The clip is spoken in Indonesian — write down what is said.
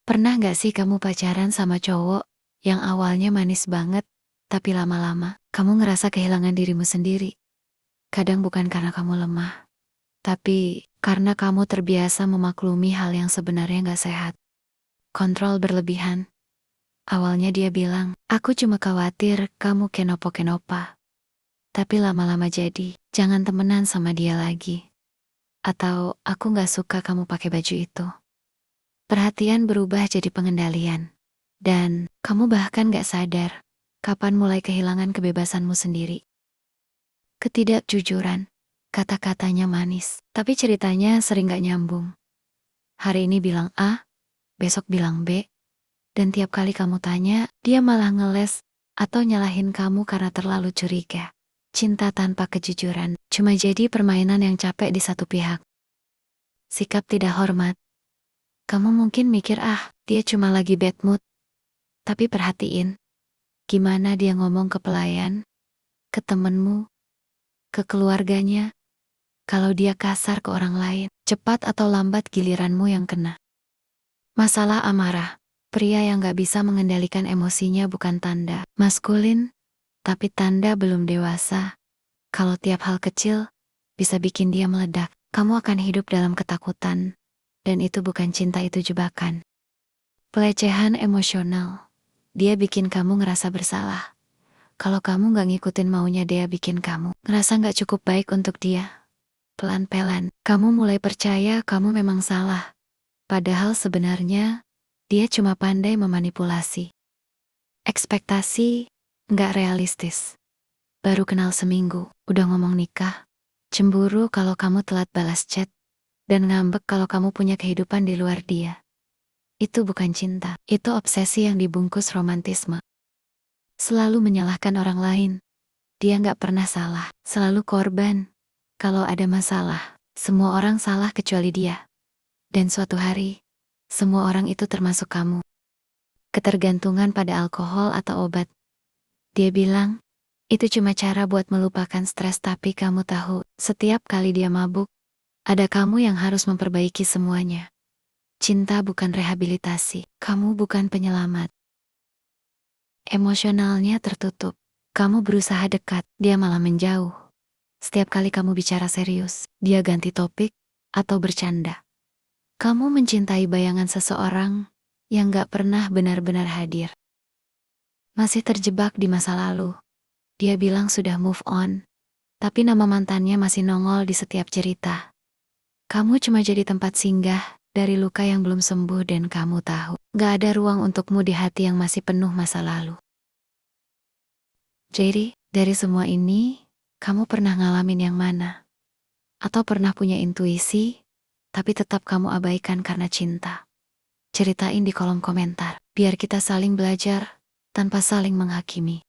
Pernah gak sih kamu pacaran sama cowok yang awalnya manis banget, tapi lama-lama kamu ngerasa kehilangan dirimu sendiri? Kadang bukan karena kamu lemah, tapi karena kamu terbiasa memaklumi hal yang sebenarnya gak sehat. Kontrol berlebihan. Awalnya dia bilang, aku cuma khawatir kamu kenopo-kenopa. Tapi lama-lama jadi, jangan temenan sama dia lagi. Atau aku gak suka kamu pakai baju itu. Perhatian berubah jadi pengendalian. Dan kamu bahkan gak sadar kapan mulai kehilangan kebebasanmu sendiri. Ketidakjujuran, kata-katanya manis, tapi ceritanya sering gak nyambung. Hari ini bilang A, besok bilang B, dan tiap kali kamu tanya, dia malah ngeles atau nyalahin kamu karena terlalu curiga. Cinta tanpa kejujuran cuma jadi permainan yang capek di satu pihak. Sikap tidak hormat. Kamu mungkin mikir dia cuma lagi bad mood. Tapi perhatiin, gimana dia ngomong ke pelayan, ke temenmu, ke keluarganya. Kalau dia kasar ke orang lain, cepat atau lambat giliranmu yang kena. Masalah amarah. Pria yang gak bisa mengendalikan emosinya bukan tanda maskulin, tapi tanda belum dewasa. Kalau tiap hal kecil bisa bikin dia meledak, kamu akan hidup dalam ketakutan. Dan itu bukan cinta, itu jebakan. Pelecehan emosional. Dia bikin kamu ngerasa bersalah. Kalau kamu gak ngikutin maunya, dia bikin kamu ngerasa gak cukup baik untuk dia. Pelan-pelan, kamu mulai percaya kamu memang salah. Padahal sebenarnya, dia cuma pandai memanipulasi. Ekspektasi gak realistis. Baru kenal seminggu, udah ngomong nikah. Cemburu kalau kamu telat balas chat. Dan ngambek kalau kamu punya kehidupan di luar dia. Itu bukan cinta, itu obsesi yang dibungkus romantisme. Selalu menyalahkan orang lain. Dia gak pernah salah, selalu korban. Kalau ada masalah, semua orang salah kecuali dia. Dan suatu hari, semua orang itu termasuk kamu. Ketergantungan pada alkohol atau obat. Dia bilang, itu cuma cara buat melupakan stres, tapi kamu tahu, setiap kali dia mabuk, ada kamu yang harus memperbaiki semuanya. Cinta bukan rehabilitasi, kamu bukan penyelamat. Emosionalnya tertutup, kamu berusaha dekat, dia malah menjauh. Setiap kali kamu bicara serius, dia ganti topik atau bercanda. Kamu mencintai bayangan seseorang yang gak pernah benar-benar hadir. Masih terjebak di masa lalu. Dia bilang sudah move on, tapi nama mantannya masih nongol di setiap cerita. Kamu cuma jadi tempat singgah dari luka yang belum sembuh, dan kamu tahu, gak ada ruang untukmu di hati yang masih penuh masa lalu. Jadi, dari semua ini, kamu pernah ngalamin yang mana? Atau pernah punya intuisi, tapi tetap kamu abaikan karena cinta? Ceritain di kolom komentar, biar kita saling belajar tanpa saling menghakimi.